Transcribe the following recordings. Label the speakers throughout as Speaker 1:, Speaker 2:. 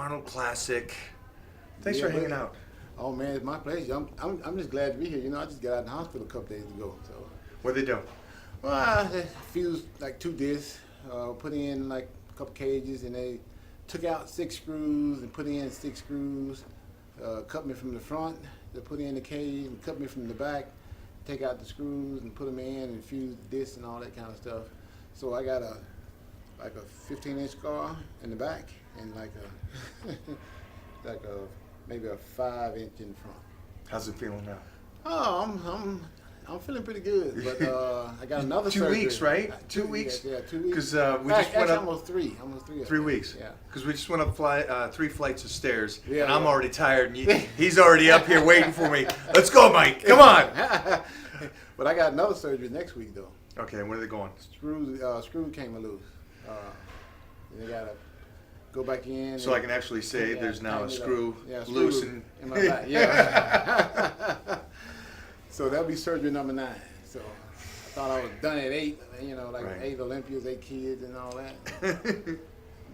Speaker 1: Arnold Classic. Thanks for hanging out.
Speaker 2: Oh man, it's my pleasure. I'm just glad to be here. You know, I just got out of the hospital a couple days ago. So.
Speaker 1: What'd they do?
Speaker 2: Well, I fused like 2 discs, put in like a couple cages, and they took out 6 screws and put in 6 screws. Cut me from the front, they put in the cage, and cut me from the back, take out the screws and put them in and fuse the discs and all that kind of stuff. So I got like a 15-inch scar in the back and like a maybe a 5-inch in front.
Speaker 1: How's it feeling now?
Speaker 2: Oh, I'm feeling pretty good, but I got another
Speaker 1: 2
Speaker 2: surgery.
Speaker 1: weeks, right? 2 weeks?
Speaker 2: Yeah, 2 weeks.
Speaker 1: Because we just went up
Speaker 2: almost 3.
Speaker 1: 3 weeks.
Speaker 2: Yeah.
Speaker 1: Because we just went up 3 flights of stairs,
Speaker 2: Yeah,
Speaker 1: and I'm
Speaker 2: yeah.
Speaker 1: already tired, and he's already up here waiting for me. Let's go, Mike. Come on.
Speaker 2: But I got another surgery next week though.
Speaker 1: Okay, where are they going?
Speaker 2: Screw came loose. They gotta go back in.
Speaker 1: So I can actually say there's now a screw loose in
Speaker 2: my back. Yeah. So that'll be surgery number 9. So I thought I was done at 8. You know, like
Speaker 1: Right.
Speaker 2: 8 Olympias, 8 kids, and all that.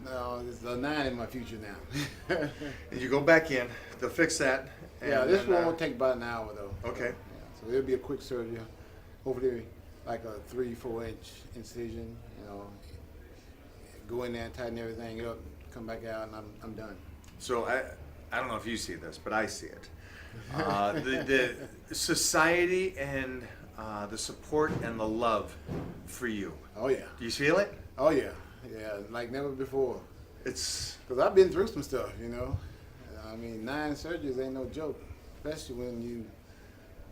Speaker 2: No, there's a 9 in my future now.
Speaker 1: And you go back in, they'll fix that. And
Speaker 2: Yeah, this
Speaker 1: then,
Speaker 2: one will take about an hour though.
Speaker 1: Okay.
Speaker 2: Yeah, so it'll be a quick surgery. Hopefully, like a 3-4 inch incision. You know, go in there and tighten everything up, come back out, and I'm done.
Speaker 1: So I don't know if you see this, but I see it. The society and the support and the love for you.
Speaker 2: Oh yeah.
Speaker 1: Do you feel it?
Speaker 2: Oh yeah. Yeah, like never before.
Speaker 1: It's
Speaker 2: Cause I've been through some stuff, you know. I mean, 9 surgeries ain't no joke, especially when you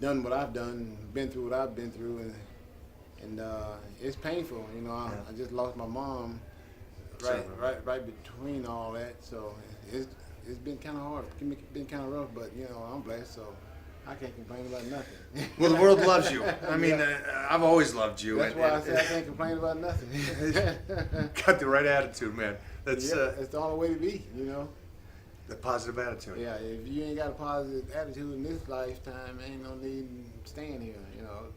Speaker 2: done what I've done, been through what I've been through, and it's painful. You know, I just lost my mom right between all that, so it's been kind of hard. It's been kind of rough, but you know, I'm blessed, so I can't complain about nothing.
Speaker 1: well, the world loves you. I mean,
Speaker 2: Yeah.
Speaker 1: I've always loved you.
Speaker 2: That's why I say I can't complain about nothing.
Speaker 1: Got the right attitude, man. That's
Speaker 2: It's the only way to be, you know.
Speaker 1: the positive attitude.
Speaker 2: Yeah, if you ain't got a positive attitude in this lifetime, ain't no need in staying here, you know.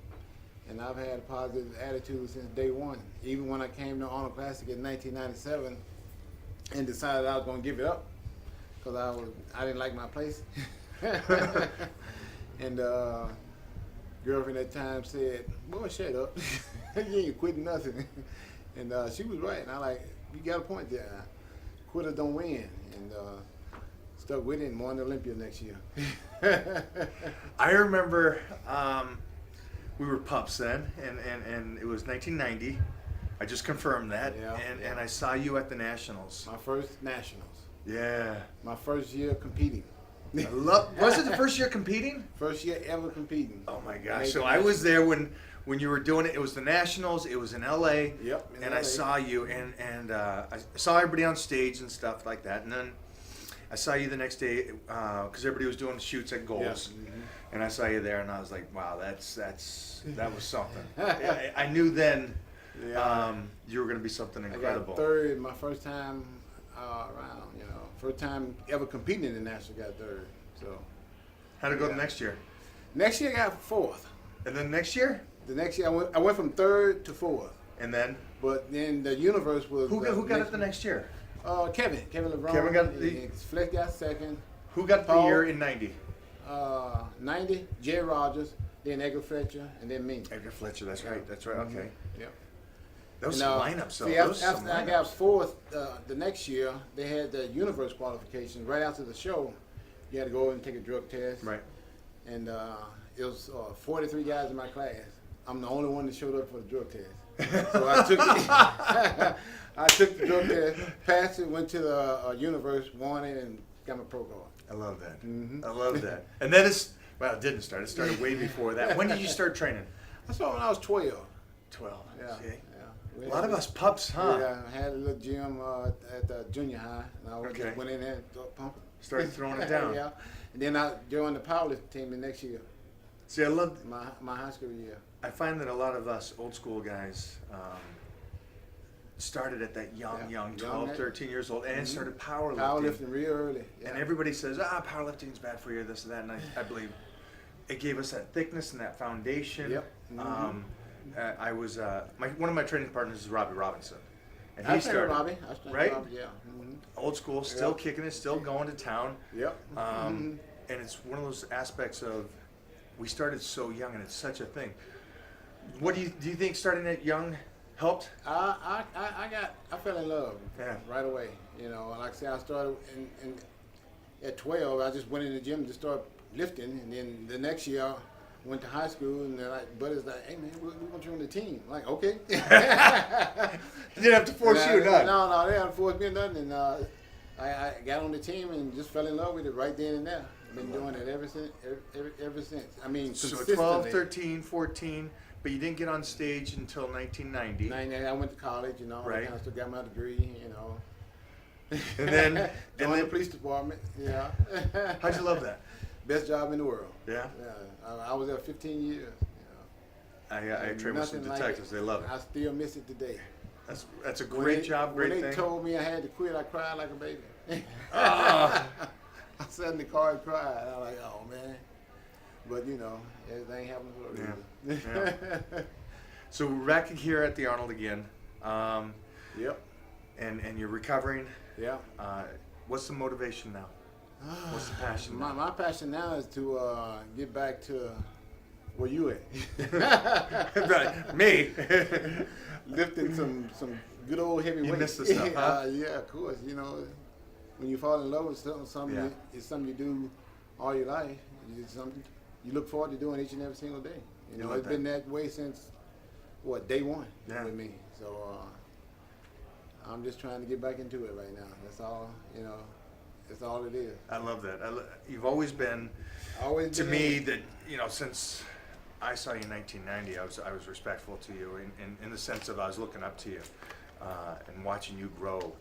Speaker 2: And I've had a positive attitude since day one. Even when I came to Arnold Classic in 1997 and decided I was going to give it up because I didn't like my place. And girlfriend at the time said, "Boy, shut up. You ain't quitting nothing." And she was right. And I like, you got a point there. Quitters don't win. And stuck with it and won the Olympia next year.
Speaker 1: I remember we were pups then, and it was 1990. I just confirmed that,
Speaker 2: Yeah.
Speaker 1: and I saw you at the Nationals.
Speaker 2: My first Nationals.
Speaker 1: Yeah.
Speaker 2: My first year competing.
Speaker 1: Was it the first year competing?
Speaker 2: First year ever competing.
Speaker 1: Oh my gosh!
Speaker 2: Made
Speaker 1: So
Speaker 2: the
Speaker 1: I was there when you were doing it. It was the Nationals. It was in LA.
Speaker 2: Yep, in
Speaker 1: And I
Speaker 2: LA.
Speaker 1: saw you, and I saw everybody on stage and stuff like that. And then I saw you the next day because everybody was doing shoots at goals.
Speaker 2: Yeah.
Speaker 1: And I saw you there, and I was like, wow, that was something. I knew then
Speaker 2: Yeah.
Speaker 1: you were going to be something
Speaker 2: I
Speaker 1: incredible.
Speaker 2: got third my first time around, you know. First time ever competing in the National, got third. So
Speaker 1: How'd it go the next year?
Speaker 2: next year I got 4th.
Speaker 1: And then next year?
Speaker 2: The next year I went from 3rd to 4th.
Speaker 1: And then?
Speaker 2: But then the universe was
Speaker 1: Who got it the next year?
Speaker 2: Kevin LeBron.
Speaker 1: Kevin got the-
Speaker 2: Fleck got 2nd.
Speaker 1: Who got the
Speaker 2: Paul.
Speaker 1: year in 90?
Speaker 2: 90, Jay Rogers, then Edgar Fletcher, and then me.
Speaker 1: Edgar Fletcher, that's right. That's right. Okay.
Speaker 2: Yep.
Speaker 1: Those
Speaker 2: And,
Speaker 1: lineups, so
Speaker 2: see,
Speaker 1: those some
Speaker 2: after I got
Speaker 1: lineups.
Speaker 2: 4th, the next year they had the universe qualifications. Right after the show, you had to go and take a drug test.
Speaker 1: Right.
Speaker 2: And it was 43 guys in my class. I'm the only one that showed up for the drug test. So I took I took the drug test, passed it, went to the universe, won it, and got my pro card.
Speaker 1: I love that.
Speaker 2: Mhm.
Speaker 1: I love that. And then it didn't start. It started way before that. When did you start training?
Speaker 2: I saw when I was 12.
Speaker 1: 12.
Speaker 2: Yeah,
Speaker 1: See?
Speaker 2: yeah.
Speaker 1: A lot of us pups, huh?
Speaker 2: Yeah, I had a little gym at the junior high, and I
Speaker 1: Okay.
Speaker 2: just went in there and started pumping.
Speaker 1: Started throwing it down.
Speaker 2: Yeah, and then I joined the powerlifting team the next year,
Speaker 1: See, I love.
Speaker 2: my high school year.
Speaker 1: I find that a lot of us old school guys started at that young,
Speaker 2: Young
Speaker 1: 12,
Speaker 2: age.
Speaker 1: 13 years old, and started powerlifting.
Speaker 2: Powerlifting real early. Yeah.
Speaker 1: And everybody says, powerlifting's bad for you, this and that. And I believe it gave us that thickness and that foundation.
Speaker 2: Yep.
Speaker 1: I was one of my training partners is Robbie Robinson, And
Speaker 2: I
Speaker 1: he
Speaker 2: trained
Speaker 1: started,
Speaker 2: Robbie. I trained
Speaker 1: right?
Speaker 2: Robbie, yeah. Mm-hmm.
Speaker 1: Old school, still
Speaker 2: Yep.
Speaker 1: kicking it, still going to town.
Speaker 2: Yep.
Speaker 1: And it's one of those aspects of we started so young, and it's such a thing. What do you think starting at young helped?
Speaker 2: I fell in love right away. You know, like I said, I started at 12. I just went in the gym to start lifting, and then the next year I went to high school, and they're like, buddy's like, hey man, we want you on the team. I'm like, okay.
Speaker 1: You didn't have to force you, none.
Speaker 2: No, they didn't force me nothing. And I got on the team and just fell in love with it right then and there. I've been doing it ever since. Ever since. I mean,
Speaker 1: So
Speaker 2: consistently.
Speaker 1: 12, 13, 14, but you didn't get on stage until 1990.
Speaker 2: I went to college, you know.
Speaker 1: Right.
Speaker 2: I still got my degree, you know.
Speaker 1: And then,
Speaker 2: joined the police department. Yeah.
Speaker 1: how'd you love that?
Speaker 2: Best job in the world.
Speaker 1: Yeah.
Speaker 2: Yeah. I was there 15 years. You know.
Speaker 1: I trained with some
Speaker 2: Nothing like
Speaker 1: detectives.
Speaker 2: it.
Speaker 1: They love it.
Speaker 2: I still miss it today.
Speaker 1: That's a great job, great
Speaker 2: when
Speaker 1: thing.
Speaker 2: they told me I had to quit, I cried like a baby.
Speaker 1: Ah.
Speaker 2: I sat in the car and cried. I was like, oh man. But you know, everything happens for a reason.
Speaker 1: Yeah. So we're back here at the Arnold again.
Speaker 2: Yep.
Speaker 1: And you're recovering.
Speaker 2: Yeah.
Speaker 1: What's the motivation now? What's the passion now?
Speaker 2: My passion now is to get back to where you at.
Speaker 1: Right. Me.
Speaker 2: Lifting some good old heavy weights.
Speaker 1: You miss the stuff, huh?
Speaker 2: Yeah, of course. You know, when you fall in love with something,
Speaker 1: Yeah.
Speaker 2: it's something you do all your life. It's something you look forward to doing each and every single day. You know,
Speaker 1: love
Speaker 2: it's been that way since day one
Speaker 1: Yeah.
Speaker 2: with me. So I'm just trying to get back into it right now. That's all. You know, that's all it is.
Speaker 1: I love that. You've always been,
Speaker 2: Always
Speaker 1: to
Speaker 2: been
Speaker 1: me, that, you know, since I saw you in 1990, I was respectful to you in the sense of I was looking up to you and watching you grow.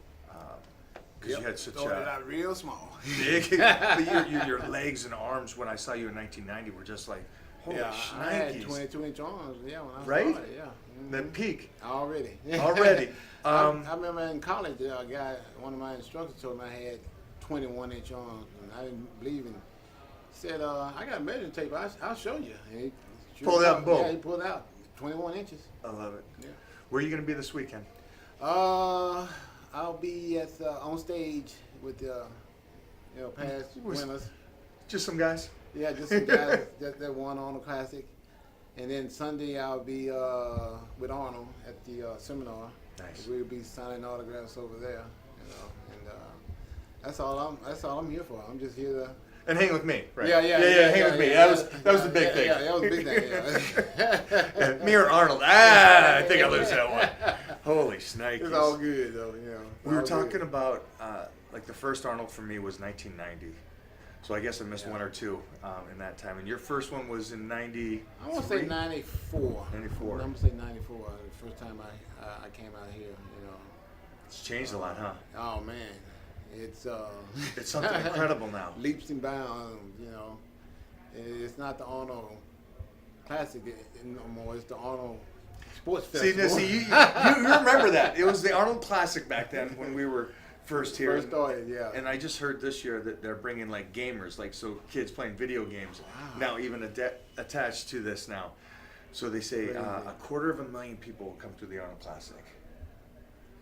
Speaker 1: Because you had such
Speaker 2: started
Speaker 1: a
Speaker 2: out real small.
Speaker 1: big, but your legs and arms when I saw you in 1990 were just like, holy
Speaker 2: I had
Speaker 1: shnikes.
Speaker 2: 22-inch arms. Yeah, when I
Speaker 1: Right?
Speaker 2: started. Yeah.
Speaker 1: That peak.
Speaker 2: Already.
Speaker 1: Already.
Speaker 2: I remember in college, a guy, one of my instructors told me I had 21-inch arms, and I didn't believe him. He said, I got a measuring tape. I'll show you. And he
Speaker 1: Pulled it out and boom.
Speaker 2: Yeah, he pulled it out. 21 inches.
Speaker 1: I love it.
Speaker 2: Yeah.
Speaker 1: Where are you going to be this weekend?
Speaker 2: I'll be at on stage with past winners.
Speaker 1: Just some guys?
Speaker 2: Yeah, just some guys that won Arnold Classic. And then Sunday I'll be with Arnold at the seminar.
Speaker 1: Nice.
Speaker 2: We'll be signing autographs over there, you know. And that's all I'm here for. I'm just here to.
Speaker 1: And hang with me, right?
Speaker 2: Yeah.
Speaker 1: Hang with me. That was the big thing.
Speaker 2: Yeah, that was the big thing. Yeah.
Speaker 1: Me or Arnold? I think I lose that one. Holy shnikes.
Speaker 2: It's all good though, you know.
Speaker 1: We were
Speaker 2: All
Speaker 1: talking
Speaker 2: good.
Speaker 1: about like the first Arnold for me was 1990. So I guess I missed one or two in that time. And your first one was in 90.
Speaker 2: I want to say 94.
Speaker 1: 94.
Speaker 2: I'm gonna say 94. The first time I came out here, you know.
Speaker 1: It's changed a lot, huh?
Speaker 2: Oh man, it's
Speaker 1: It's something incredible now.
Speaker 2: leaps and bounds, you know. It's not the Arnold Classic no more. It's the Arnold Sports Festival.
Speaker 1: See, you remember that. It was the Arnold Classic back then when we were first here.
Speaker 2: First started, yeah.
Speaker 1: And I just heard this year that they're bringing like gamers, like so kids playing video games now even attached to this now. So they say
Speaker 2: Crazy.
Speaker 1: 250,000 people will come to the Arnold Classic.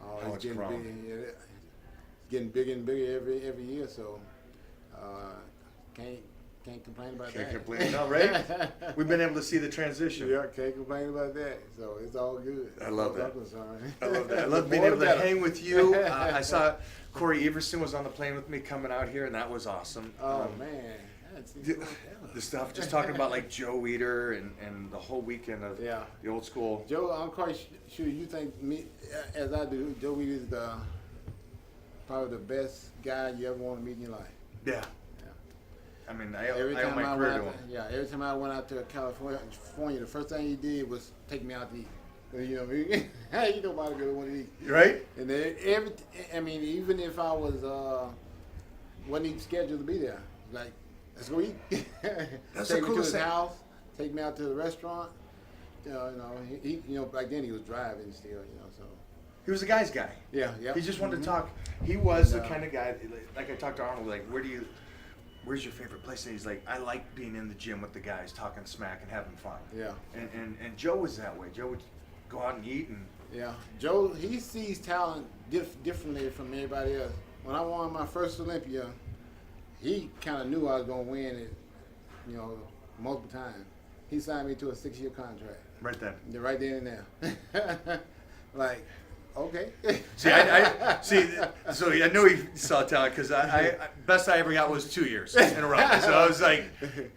Speaker 2: Oh,
Speaker 1: How it's grown.
Speaker 2: it's getting bigger and bigger every year. So can't complain about
Speaker 1: Can't
Speaker 2: that.
Speaker 1: complain, no, right? We've been able to see the transition.
Speaker 2: Yeah, can't complain about that. So it's all good.
Speaker 1: I love that.
Speaker 2: I'm concerned.
Speaker 1: I love that. I love being
Speaker 2: More
Speaker 1: able to
Speaker 2: better.
Speaker 1: hang with you. I saw Corey Everson was on the plane with me coming out here, and that was awesome.
Speaker 2: Oh man, that's
Speaker 1: The stuff, just talking about like Joe Eater and the whole weekend of
Speaker 2: Yeah.
Speaker 1: the old school.
Speaker 2: Joe, I'm quite sure you think me as I do. Joe Weed is probably the best guy you ever want to meet in your life.
Speaker 1: Yeah. I mean, I
Speaker 2: Every
Speaker 1: owe
Speaker 2: time
Speaker 1: my
Speaker 2: I
Speaker 1: career
Speaker 2: went
Speaker 1: to
Speaker 2: out,
Speaker 1: him.
Speaker 2: every time I went out to California, the first thing he did was take me out to eat. You know, you know about a girl want to eat.
Speaker 1: Right?
Speaker 2: And then even if I was wasn't even scheduled to be there, like let's go eat.
Speaker 1: That's
Speaker 2: take
Speaker 1: the
Speaker 2: me to
Speaker 1: coolest
Speaker 2: his
Speaker 1: thing.
Speaker 2: house, take me out to the restaurant. He back then he was driving still, so.
Speaker 1: He was a guy's guy.
Speaker 2: Yeah.
Speaker 1: He just wanted
Speaker 2: Mm-hmm.
Speaker 1: to talk. He was the
Speaker 2: Yeah.
Speaker 1: kind of guy, like I talked to Arnold, like, where's your favorite place? And he's like, I like being in the gym with the guys, talking smack and having fun.
Speaker 2: Yeah.
Speaker 1: And Joe was that way. Joe would go out and eat, and
Speaker 2: Yeah, Joe, he sees talent differently from everybody else. When I won my first Olympia, he kind of knew I was going to win it, you know, multiple times. He signed me to a 6-year contract.
Speaker 1: Right then.
Speaker 2: Right then and there. Like, okay.
Speaker 1: See, so I knew he saw talent because best I ever got was 2 years in a row. So I was like,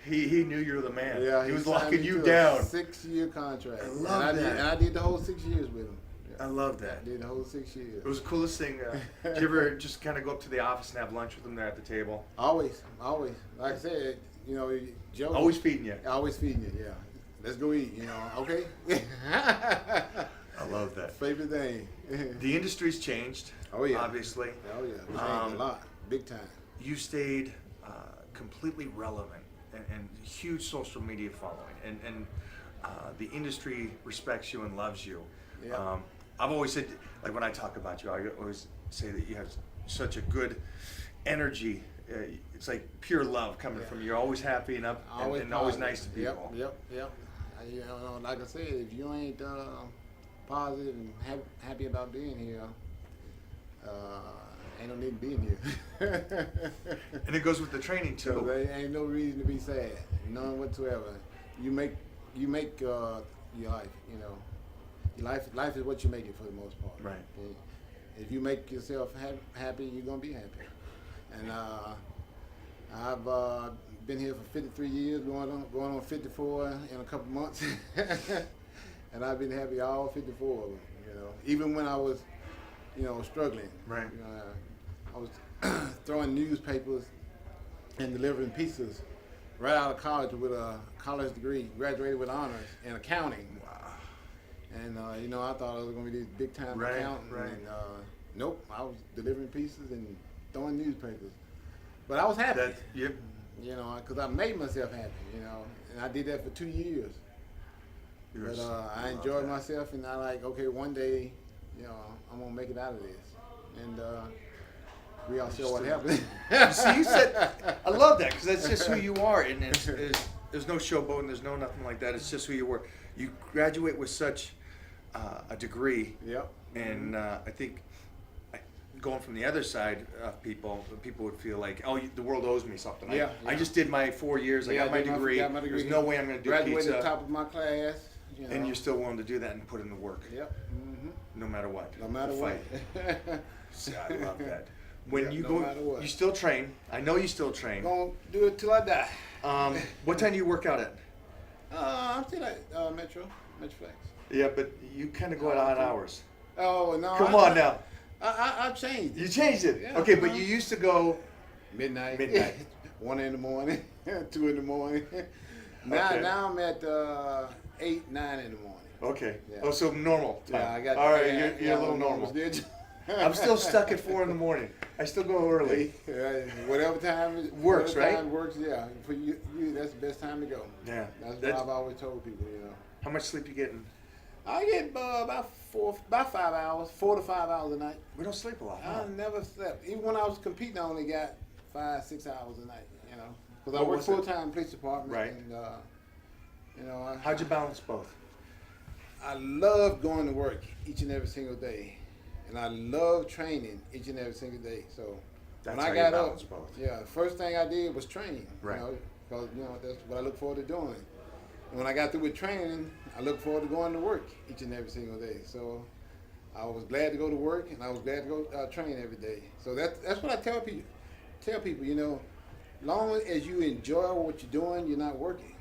Speaker 1: he knew you were the man.
Speaker 2: Yeah,
Speaker 1: he was
Speaker 2: signed
Speaker 1: locking
Speaker 2: me
Speaker 1: you
Speaker 2: to
Speaker 1: down.
Speaker 2: A 6-year contract.
Speaker 1: I love that.
Speaker 2: And I did the whole 6 years with him.
Speaker 1: I love that.
Speaker 2: I did the whole 6 years.
Speaker 1: It was the coolest thing. Did you ever just kind of go up to the office and have lunch with him there at the table?
Speaker 2: Always. Like I said, you know, Joe.
Speaker 1: Always feeding you.
Speaker 2: Always feeding you, yeah. Let's go eat, you know, okay?
Speaker 1: I love that.
Speaker 2: Favorite thing.
Speaker 1: The industry's changed.
Speaker 2: Oh, yeah.
Speaker 1: Obviously.
Speaker 2: Oh, yeah. It changed a lot. Big time.
Speaker 1: You stayed completely relevant and huge social media following. And the industry respects you and loves you.
Speaker 2: Yeah.
Speaker 1: I've always said, like when I talk about you, I always say that you have such a good energy. It's like pure love coming from you. You're always happy and up and always nice to people.
Speaker 2: Yep. You know, like I said, if you ain't positive and happy about being here, ain't no need being here.
Speaker 1: And it goes with the training too.
Speaker 2: So there ain't no reason to be sad, none whatsoever. You make your life. You know, your life is what you make it for the most part.
Speaker 1: Right.
Speaker 2: If you make yourself happy, you're gonna be happy. And I've been here for 53 years, going on 54 in a couple months, and I've been happy all 54 of them. You know, even when I was, you know, struggling.
Speaker 1: Right.
Speaker 2: You know, I was throwing newspapers and delivering pizzas right out of college with a college degree, graduated with honors in accounting.
Speaker 1: Wow.
Speaker 2: And you know, I thought I was going to be this big time accountant.
Speaker 1: Right.
Speaker 2: And nope, I was delivering pizzas and throwing newspapers. But I was happy.
Speaker 1: Yep.
Speaker 2: You know, because I made myself happy. You know, and I did that for 2 years. But I enjoyed myself, and I like, okay, one day, you know, I'm gonna make it out of this. And we all saw what happened.
Speaker 1: See, you said, I love that because that's just who you are, and there's no showboating, there's no nothing like that. It's just who you were. You graduate with such a degree.
Speaker 2: Yep.
Speaker 1: And I think going from the other side of people would feel like, oh, the world owes me something.
Speaker 2: Yeah,
Speaker 1: I just did my 4 years. I got my degree. There's no way I'm going to do
Speaker 2: Graduated
Speaker 1: pizza.
Speaker 2: at the top of my class. You know.
Speaker 1: And you're still willing to do that and put in the work.
Speaker 2: Yep. Mm-hmm.
Speaker 1: No matter what.
Speaker 2: No matter what.
Speaker 1: See, I love that. When you
Speaker 2: no
Speaker 1: go,
Speaker 2: matter what.
Speaker 1: you still train. I know you still train.
Speaker 2: Gonna do it till I die.
Speaker 1: What time do you work out at?
Speaker 2: I'm still at Metroflex.
Speaker 1: Yeah, but you kind of go at odd hours.
Speaker 2: Oh no!
Speaker 1: Come on now.
Speaker 2: I've changed.
Speaker 1: You changed it.
Speaker 2: Yeah,
Speaker 1: okay, but you used to go
Speaker 2: midnight. 1 in the morning, 2 in the morning. Now I'm at 8, 9 in the morning.
Speaker 1: Okay.
Speaker 2: Yeah.
Speaker 1: Oh, so normal time.
Speaker 2: Yeah, I got.
Speaker 1: All right, you're a little normal. I'm still stuck at 4 in the morning. I still go early.
Speaker 2: Whatever time
Speaker 1: works, right?
Speaker 2: Time works, yeah. For you, that's the best time to go.
Speaker 1: Yeah.
Speaker 2: That's what I've always told people. You know.
Speaker 1: How much sleep you getting?
Speaker 2: I get about 5 hours, 4 to 5 hours a night.
Speaker 1: We don't sleep a lot. Huh?
Speaker 2: I never slept. Even when I was competing, I only got 5, 6 hours a night. You know, because I
Speaker 1: What
Speaker 2: work
Speaker 1: was it?
Speaker 2: full-time police department.
Speaker 1: Right.
Speaker 2: And you know,
Speaker 1: How'd you balance both?
Speaker 2: I love going to work each and every single day, and I love training each and every single day. So
Speaker 1: That's
Speaker 2: when
Speaker 1: how
Speaker 2: I
Speaker 1: you
Speaker 2: got
Speaker 1: balance
Speaker 2: up,
Speaker 1: both.
Speaker 2: yeah, the first thing I did was train.
Speaker 1: Right.
Speaker 2: You know, because you know that's what I look forward to doing. And when I got through with training, I look forward to going to work each and every single day. So I was glad to go to work, and I was glad to go train every day. So that's what I tell people. Tell people, you know, long as you enjoy what you're doing, you're not working.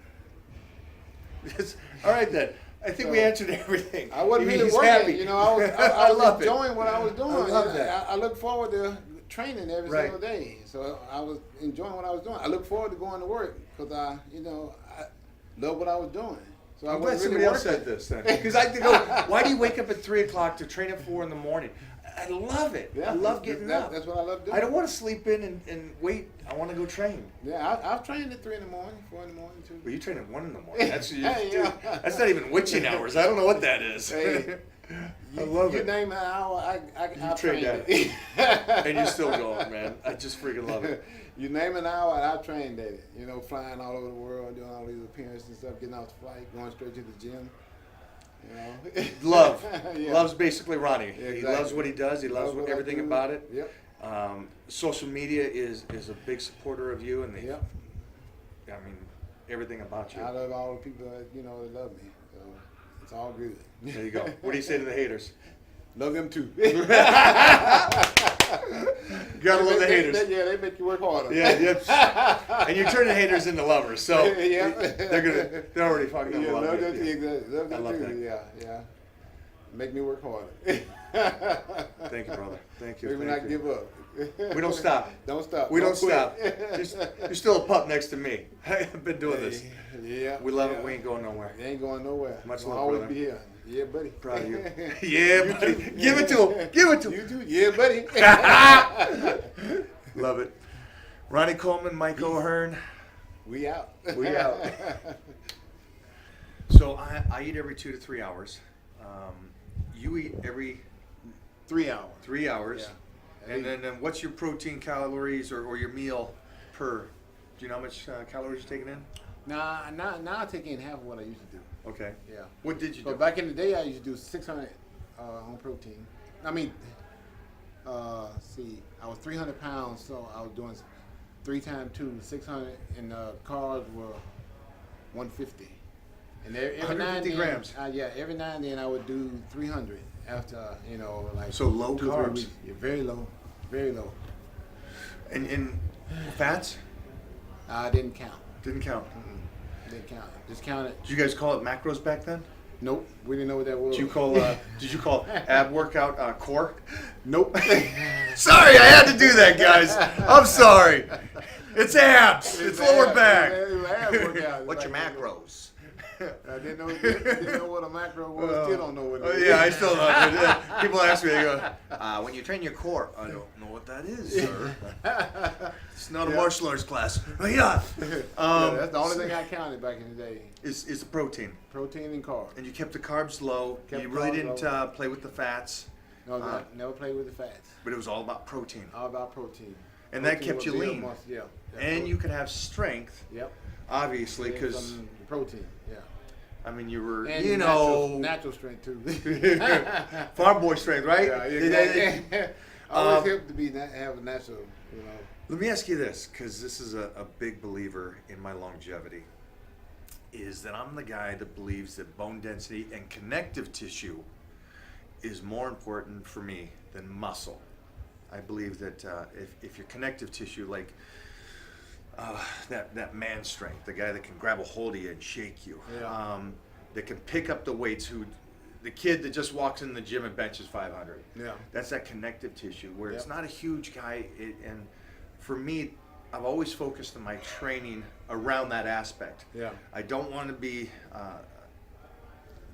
Speaker 1: Yes. All right then. I think we answered everything.
Speaker 2: I wasn't really
Speaker 1: He's
Speaker 2: working,
Speaker 1: happy.
Speaker 2: you know. I was
Speaker 1: love
Speaker 2: enjoying what I was doing.
Speaker 1: I love that.
Speaker 2: I look forward to training every
Speaker 1: Right.
Speaker 2: single day. So I was enjoying what I was doing. I look forward to going to work because I love what I was doing. So
Speaker 1: I'm
Speaker 2: I
Speaker 1: glad
Speaker 2: wasn't
Speaker 1: somebody
Speaker 2: really
Speaker 1: else
Speaker 2: working.
Speaker 1: said this then. Because I go, why do you wake up at 3 o'clock to train at 4 in the morning? I love it.
Speaker 2: Yeah,
Speaker 1: I love getting up.
Speaker 2: That's what I love doing.
Speaker 1: I don't want to sleep in and wait. I want to go train.
Speaker 2: Yeah, I've trained at 3 in the morning, 4 in the morning too.
Speaker 1: Well, you train at 1 in the morning. That's
Speaker 2: Yeah.
Speaker 1: That's not even witching hours. I don't know what that is.
Speaker 2: Hey,
Speaker 1: I love
Speaker 2: you
Speaker 1: it.
Speaker 2: name an hour, I
Speaker 1: train
Speaker 2: trained
Speaker 1: that.
Speaker 2: it.
Speaker 1: And you're still going, man. I just freaking love it.
Speaker 2: You name an hour, I trained at it. You know, flying all over the world, doing all these appearances and stuff, getting off the flight, going straight to the gym. You know?
Speaker 1: Love.
Speaker 2: Yeah.
Speaker 1: Loves basically Ronnie.
Speaker 2: Exactly.
Speaker 1: He loves what he does. He loves
Speaker 2: what I
Speaker 1: everything
Speaker 2: do.
Speaker 1: about it.
Speaker 2: Yep.
Speaker 1: Social media is a big supporter of you, and
Speaker 2: Yep.
Speaker 1: I mean, everything about you.
Speaker 2: I love all the people that, you know, that love me. So it's all good.
Speaker 1: There you go. What do you say to the haters?
Speaker 2: Love them too.
Speaker 1: Gotta love the haters.
Speaker 2: Yeah, they make you work harder.
Speaker 1: Yeah, yeah. And you turn the haters into lovers, so
Speaker 2: Yeah.
Speaker 1: they're already fucking
Speaker 2: Yeah,
Speaker 1: up.
Speaker 2: love them
Speaker 1: Yeah.
Speaker 2: too. Exactly. Love them
Speaker 1: I love
Speaker 2: too.
Speaker 1: that.
Speaker 2: Yeah, yeah. Make me work harder.
Speaker 1: Thank you, brother. Thank you.
Speaker 2: Maybe
Speaker 1: Thank
Speaker 2: not
Speaker 1: you.
Speaker 2: give up.
Speaker 1: We don't stop.
Speaker 2: Don't stop.
Speaker 1: We don't
Speaker 2: quit.
Speaker 1: stop. You're still a pup next to me. I've been doing this.
Speaker 2: Yeah.
Speaker 1: We love
Speaker 2: yeah.
Speaker 1: it. We ain't going nowhere.
Speaker 2: They ain't going nowhere.
Speaker 1: Much
Speaker 2: We'll
Speaker 1: love,
Speaker 2: always
Speaker 1: brother.
Speaker 2: be here. Yeah, buddy.
Speaker 1: Proud of you. Yeah, buddy. Give it to him. Give it to him.
Speaker 2: You too. Yeah, buddy.
Speaker 1: Love it. Ronnie Coleman, Mike O'Hearn.
Speaker 2: We out.
Speaker 1: We out. So I eat every 2 to 3 hours. You eat every
Speaker 2: 3 hours.
Speaker 1: 3 hours.
Speaker 2: Yeah.
Speaker 1: And then what's your protein calories or your meal per? Do you know how much calories you're taking in?
Speaker 2: Nah, now I take in half of what I used to do.
Speaker 1: Okay.
Speaker 2: Yeah.
Speaker 1: What did you do?
Speaker 2: But back in the day, I used to do 600 on protein. I mean, see, I was 300 pounds, so I was doing 3 times 2, 600, and carbs were 150. And every
Speaker 1: 150 grams.
Speaker 2: Yeah, every now and then I would do 300 after, you know, like
Speaker 1: So low
Speaker 2: 2 or 3
Speaker 1: carbs.
Speaker 2: weeks. Yeah, very low, very low.
Speaker 1: And fats?
Speaker 2: I didn't count.
Speaker 1: Didn't count.
Speaker 2: Didn't count. Just counted.
Speaker 1: Did you guys call it macros back then?
Speaker 2: Nope, we didn't know what that was.
Speaker 1: Did you call ab workout core?
Speaker 2: Nope.
Speaker 1: Sorry, I had to do that, guys. I'm sorry. It's abs. It's lower back. What's your macros?
Speaker 2: I didn't know what a macro was. Still don't know what it is.
Speaker 1: Yeah, I still don't. People ask me, they go, when you train your core, I don't know what that is, sir. It's not a martial arts class. Yeah.
Speaker 2: That's the only thing I counted back in the day.
Speaker 1: Is the protein.
Speaker 2: Protein and carbs.
Speaker 1: And you kept the carbs low.
Speaker 2: Kept
Speaker 1: You really
Speaker 2: carbs
Speaker 1: didn't
Speaker 2: low.
Speaker 1: play with the fats.
Speaker 2: No, never played with the fats.
Speaker 1: But it was all about protein.
Speaker 2: All about protein.
Speaker 1: And that
Speaker 2: Protein
Speaker 1: kept
Speaker 2: was
Speaker 1: you
Speaker 2: the
Speaker 1: lean.
Speaker 2: muscle, yeah.
Speaker 1: And you could have strength,
Speaker 2: Yep.
Speaker 1: obviously,
Speaker 2: And
Speaker 1: because,
Speaker 2: some protein, yeah.
Speaker 1: I mean, you were,
Speaker 2: And
Speaker 1: you know,
Speaker 2: natural strength too.
Speaker 1: farm boy strength, right?
Speaker 2: Yeah, exactly. Always helped to have a natural, you know.
Speaker 1: Let me ask you this, because this is a big believer in my longevity, is that I'm the guy that believes that bone density and connective tissue is more important for me than muscle. I believe that if your connective tissue, like that man strength, the guy that can grab a hold of you and shake you,
Speaker 2: Yeah.
Speaker 1: that can pick up the weights, the kid that just walks in the gym and benches 500.
Speaker 2: Yeah.
Speaker 1: That's that connective tissue where it's
Speaker 2: Yep.
Speaker 1: not a huge guy. And for me, I've always focused on my training around that aspect.
Speaker 2: Yeah.
Speaker 1: I don't want to be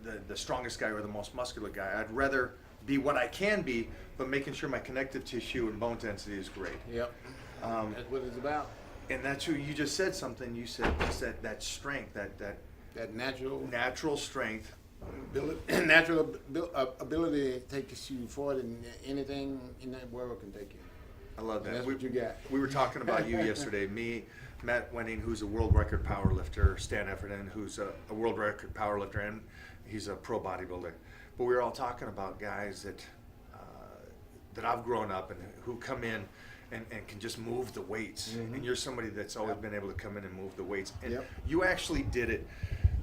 Speaker 1: the strongest guy or the most muscular guy. I'd rather be what I can be, but making sure my connective tissue and bone density is great.
Speaker 2: Yep. That's what it's about.
Speaker 1: And that's who you just said something. You said that strength,
Speaker 2: That
Speaker 1: natural strength.
Speaker 2: natural ability to take you forward, and anything in that world can take you.
Speaker 1: I love that.
Speaker 2: And that's what you got.
Speaker 1: We were talking about you yesterday. Me, Matt Wenning, who's a world record powerlifter, Stan Efferton, who's a world record powerlifter, and he's a pro bodybuilder. But we were all talking about guys that I've grown up and who come in and can just move the weights.
Speaker 2: Mm-hmm.
Speaker 1: And you're somebody that's always been able to come in and move the weights. And
Speaker 2: Yep.
Speaker 1: you actually did it.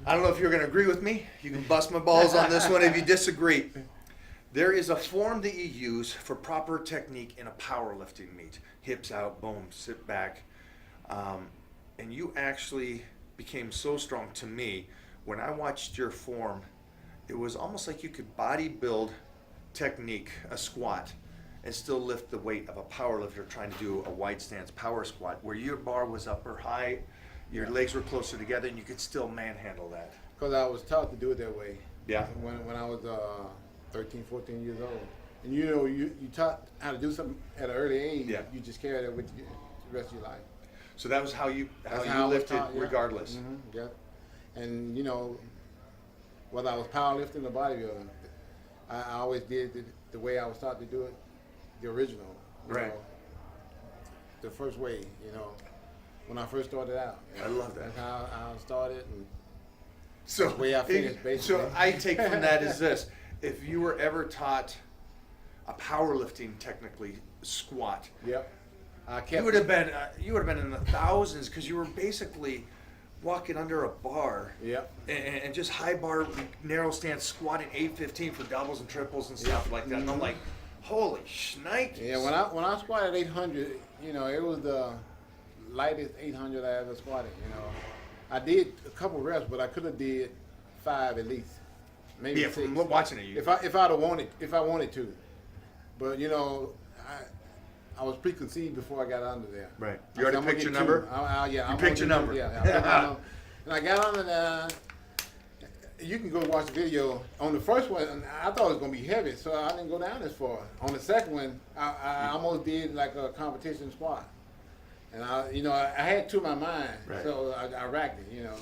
Speaker 1: I don't know if you're going to agree with me. You can bust my balls on this one if you disagree. There is a form that you use for proper technique in a powerlifting meet. Hips out, boom, sit back. And you actually became so strong to me. When I watched your form, it was almost like you could bodybuild technique, a squat, and still lift the weight of a powerlifter trying to do a wide stance power squat, where your bar was up or high, your legs were closer together, and you could still manhandle that.
Speaker 2: Because I was taught to do it that way.
Speaker 1: Yeah.
Speaker 2: When I was 13, 14 years old. And you know, you taught how to do something at an early age.
Speaker 1: Yeah.
Speaker 2: You just carry that with you the rest of your life.
Speaker 1: So that was how you
Speaker 2: That's how I was
Speaker 1: lifted,
Speaker 2: taught, yeah.
Speaker 1: regardless.
Speaker 2: Mm-hmm, yeah. And you know, whether I was powerlifting or bodybuilding, I always did the way I was taught to do it, the original. you
Speaker 1: Right.
Speaker 2: know, the first way, you know, when I first started out.
Speaker 1: I love that.
Speaker 2: That's how I started. And
Speaker 1: So
Speaker 2: That's where I finished, basically.
Speaker 1: So I take from that is this: if you were ever taught a powerlifting technically squat,
Speaker 2: Yep. I kept
Speaker 1: you would have been in the thousands because you were basically walking under a bar.
Speaker 2: Yep.
Speaker 1: And just high bar, narrow stance, squatting 815 for doubles and triples and stuff like that. And I'm like, holy shnikes.
Speaker 2: Yeah, when I squatted 800, you know, it was the lightest 800 I ever squatted. You know, I did a couple reps, but I could have did 5 at least, maybe
Speaker 1: Yeah,
Speaker 2: 6.
Speaker 1: from watching it.
Speaker 2: If I wanted to, but you know, I was preconceived before I got under there.
Speaker 1: Right.
Speaker 2: I
Speaker 1: You already
Speaker 2: said, I'm gonna
Speaker 1: picked your
Speaker 2: get
Speaker 1: number?
Speaker 2: Yeah.
Speaker 1: You picked your number.
Speaker 2: Yeah. I picked my number. And I got under there. You can go watch the video. On the first one, I thought it was gonna be heavy, so I didn't go down as far. On the second one, I almost did like a competition squat, and I had two in my mind,
Speaker 1: Right.
Speaker 2: so I racked it, you know.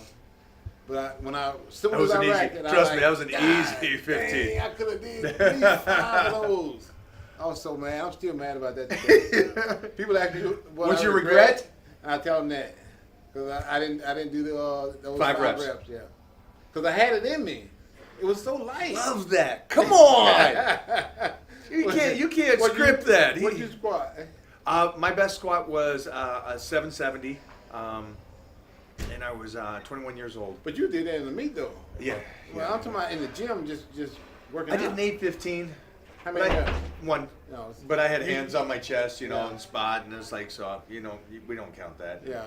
Speaker 2: But
Speaker 1: That was an easy.
Speaker 2: racked it,
Speaker 1: Trust me, that was an
Speaker 2: "God
Speaker 1: easy 15.
Speaker 2: dang, I could have did at least 5 of those. I was so mad. I'm still mad about that today. People ask me what
Speaker 1: What's
Speaker 2: I
Speaker 1: your regret?
Speaker 2: And I tell them that because I didn't do those
Speaker 1: 5 reps.
Speaker 2: Yeah, because I had it in me. It was so light.
Speaker 1: Love that. Come on. You can't
Speaker 2: What'd you-
Speaker 1: script that.
Speaker 2: What'd you squat?
Speaker 1: My best squat was a 770, and I was 21 years old.
Speaker 2: But you did that in the meet though.
Speaker 1: Yeah.
Speaker 2: Well, I'm talking about in the gym, just working
Speaker 1: I
Speaker 2: out.
Speaker 1: did an 815.
Speaker 2: How many reps?
Speaker 1: One.
Speaker 2: No, it's-
Speaker 1: But I had hands on my chest,
Speaker 2: Yeah.
Speaker 1: and spot, and it's like, so, we don't count that.
Speaker 2: Yeah,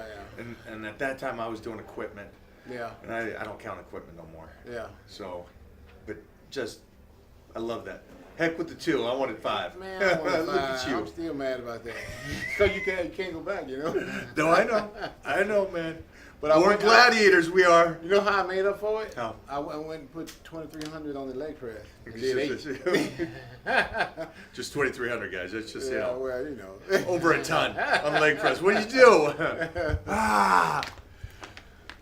Speaker 1: And at that time, I was doing equipment,
Speaker 2: yeah,
Speaker 1: and I don't count equipment no more.
Speaker 2: yeah.
Speaker 1: So, but just, I love that. Heck with the 2. I wanted 5.
Speaker 2: Man, I wanted
Speaker 1: Look
Speaker 2: 5.
Speaker 1: at you.
Speaker 2: I'm still mad about that. So you can't go back, you know.
Speaker 1: No, I know, man.
Speaker 2: But I
Speaker 1: We're
Speaker 2: went-
Speaker 1: gladiators, we are.
Speaker 2: You know how I made up for it?
Speaker 1: How?
Speaker 2: I went and put 2,300 on the leg press. And did 8.
Speaker 1: Just 2,300 guys. That's just,
Speaker 2: Yeah, well, you know.
Speaker 1: over a ton on leg press. What did you do?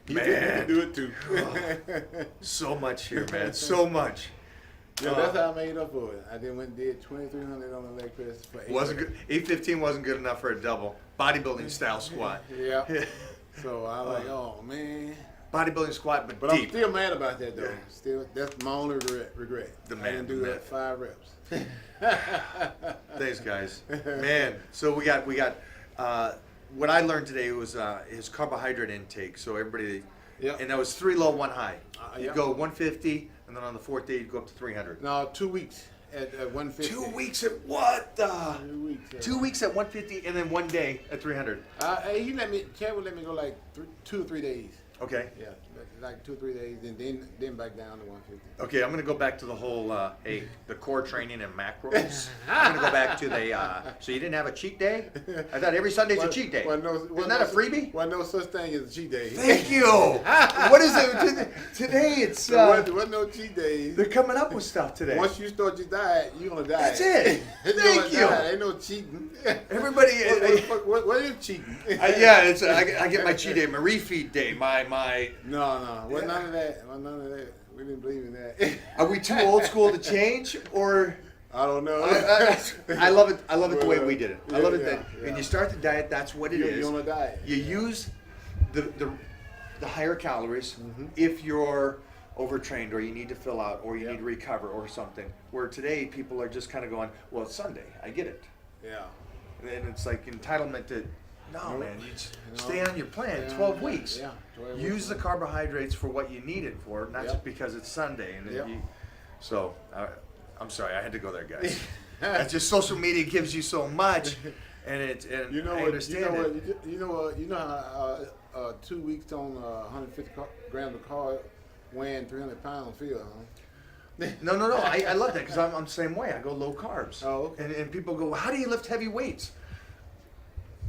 Speaker 2: You
Speaker 1: Man.
Speaker 2: can do it too.
Speaker 1: So much here, man. So much.
Speaker 2: Yeah, that's how I made up for it. I then went and did 2,300 on the leg press for 8.
Speaker 1: Wasn't good. 815 wasn't good enough for a double. Bodybuilding style squat.
Speaker 2: Yeah. So I like, oh man.
Speaker 1: Bodybuilding squat, but
Speaker 2: I'm
Speaker 1: deep.
Speaker 2: still mad about that though.
Speaker 1: Yeah.
Speaker 2: Still, that's my only regret.
Speaker 1: The
Speaker 2: I
Speaker 1: man,
Speaker 2: didn't do
Speaker 1: the
Speaker 2: that 5 reps.
Speaker 1: Thanks, guys. Man, so we got. What I learned today was his carbohydrate intake. So everybody,
Speaker 2: Yep.
Speaker 1: and that was 3 low, 1 high. You
Speaker 2: Yep.
Speaker 1: go 150, and then on the 4th day you go up to 300.
Speaker 2: No, 2 weeks at 150.
Speaker 1: 2 weeks at what?
Speaker 2: 2 weeks.
Speaker 1: 2 weeks at 150, and then 1 day at 300.
Speaker 2: Chad would let me go like 2 or 3 days.
Speaker 1: Okay.
Speaker 2: Yeah, like 2 or 3 days, and then back down to 150.
Speaker 1: Okay, I'm gonna go back to the whole the core training and macros. I'm gonna go back to the so you didn't have a cheat day? I thought every Sunday's a cheat day. Isn't that a freebie?
Speaker 2: Well, no such thing as a cheat day.
Speaker 1: Thank you. What is it today? It's
Speaker 2: There wasn't no cheat days.
Speaker 1: they're coming up with stuff today.
Speaker 2: Once you start your diet, you're gonna diet.
Speaker 1: That's it.
Speaker 2: You're
Speaker 1: Thank
Speaker 2: gonna
Speaker 1: you.
Speaker 2: diet. Ain't no cheating.
Speaker 1: Everybody,
Speaker 2: What is cheating?
Speaker 1: yeah, it's I get my cheat day, my refeed day, my.
Speaker 2: No. Wasn't none of that. Wasn't none of that. We didn't believe in that.
Speaker 1: Are we too old school to change, or?
Speaker 2: I don't know.
Speaker 1: I love it. I love it the way we did it. I love it that
Speaker 2: Yeah.
Speaker 1: when you start the diet, that's what it is.
Speaker 2: You're on a diet.
Speaker 1: You use the higher calories
Speaker 2: Mm-hmm.
Speaker 1: if you're overtrained or you need to fill out or you
Speaker 2: Yep.
Speaker 1: need to recover or something. Where today people are just kind of going, well, it's Sunday. I get it.
Speaker 2: Yeah.
Speaker 1: And it's like entitlement to, no,
Speaker 2: Nope.
Speaker 1: man, you just
Speaker 2: No.
Speaker 1: stay on your plan.
Speaker 2: Yeah,
Speaker 1: 12 weeks.
Speaker 2: Yeah. 12
Speaker 1: Use
Speaker 2: weeks.
Speaker 1: the carbohydrates for what you need it for, not
Speaker 2: Yep.
Speaker 1: just because it's Sunday. And
Speaker 2: Yep.
Speaker 1: So I'm sorry, I had to go there, guys. It's just social media gives you so much, and
Speaker 2: You know
Speaker 1: I
Speaker 2: what?
Speaker 1: understand it.
Speaker 2: You know what? You know how 2 weeks on 150 grams of carb, weighing 300 pounds feel, huh?
Speaker 1: No. I love that because I'm the same way. I go low carbs.
Speaker 2: Oh, okay.
Speaker 1: And people go, well, how do you lift heavy weights?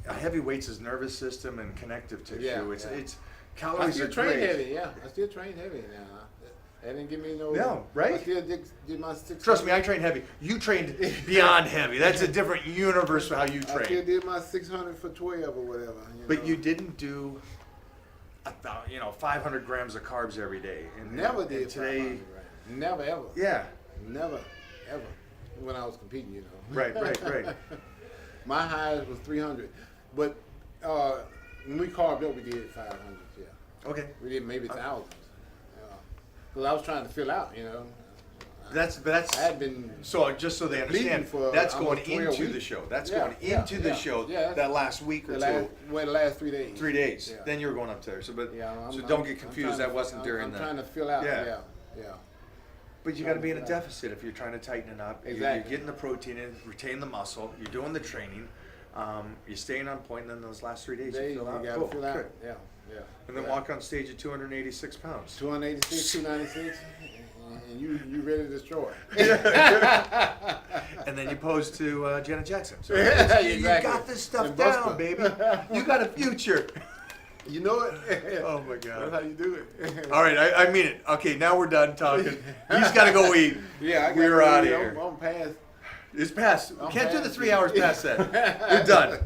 Speaker 1: Heavy weights is nervous system and connective tissue.
Speaker 2: Yeah,
Speaker 1: It's
Speaker 2: I
Speaker 1: calories
Speaker 2: still
Speaker 1: are
Speaker 2: train
Speaker 1: great.
Speaker 2: heavy. Yeah, I still train heavy now. That didn't give me no.
Speaker 1: No, right?
Speaker 2: I still did my 600.
Speaker 1: Trust me, I train heavy. You trained beyond heavy. That's a different universe for how you
Speaker 2: I still
Speaker 1: train.
Speaker 2: did my 600 for 12 or whatever.
Speaker 1: But
Speaker 2: know.
Speaker 1: you didn't do, 500 grams of carbs every day. And
Speaker 2: never
Speaker 1: and
Speaker 2: did
Speaker 1: today.
Speaker 2: 500, right? Never ever.
Speaker 1: Yeah.
Speaker 2: Never ever. When I was competing, you know.
Speaker 1: Right.
Speaker 2: My highest was 300, but when we carved up, we did 500. Yeah,
Speaker 1: Okay.
Speaker 2: we did maybe thousands. because I was trying to fill out,
Speaker 1: That's
Speaker 2: I had been
Speaker 1: so just so they
Speaker 2: bleeding
Speaker 1: understand.
Speaker 2: for
Speaker 1: That's going
Speaker 2: almost 12
Speaker 1: into the
Speaker 2: weeks.
Speaker 1: show. That's
Speaker 2: Yeah,
Speaker 1: going
Speaker 2: yeah,
Speaker 1: into the
Speaker 2: yeah,
Speaker 1: show
Speaker 2: yeah.
Speaker 1: that last week or two.
Speaker 2: the last 3 days.
Speaker 1: 3 days.
Speaker 2: Yeah.
Speaker 1: Then you were going up there. So, but
Speaker 2: Yeah,
Speaker 1: so
Speaker 2: I'm
Speaker 1: don't get
Speaker 2: I'm
Speaker 1: confused.
Speaker 2: trying
Speaker 1: That
Speaker 2: to-
Speaker 1: wasn't during
Speaker 2: I'm
Speaker 1: the.
Speaker 2: trying to fill out.
Speaker 1: Yeah.
Speaker 2: Yeah.
Speaker 1: But you got to be in a deficit if you're trying to tighten it up. You're
Speaker 2: Exactly.
Speaker 1: getting the protein in, retain the muscle. You're doing the training. You're staying on point. And then those last 3 days,
Speaker 2: Days,
Speaker 1: you fill out.
Speaker 2: got to
Speaker 1: Cool.
Speaker 2: fill out.
Speaker 1: Good.
Speaker 2: Yeah.
Speaker 1: And then
Speaker 2: Yeah.
Speaker 1: walk on stage at 286 pounds.
Speaker 2: 286, 296, and you ready to destroy.
Speaker 1: And then you pose to Janet Jackson. So
Speaker 2: Exactly.
Speaker 1: you got this stuff
Speaker 2: And
Speaker 1: down,
Speaker 2: Buster.
Speaker 1: baby. You got a future.
Speaker 2: You know it.
Speaker 1: Oh my
Speaker 2: That's
Speaker 1: God.
Speaker 2: how you do it.
Speaker 1: All right, I mean it. Okay, now we're done talking. He's got to go eat.
Speaker 2: Yeah,
Speaker 1: We're out of here.
Speaker 2: I'm past.
Speaker 1: It's past. We
Speaker 2: I'm
Speaker 1: can't do the
Speaker 2: past
Speaker 1: 3
Speaker 2: you.
Speaker 1: hours past that. We're done.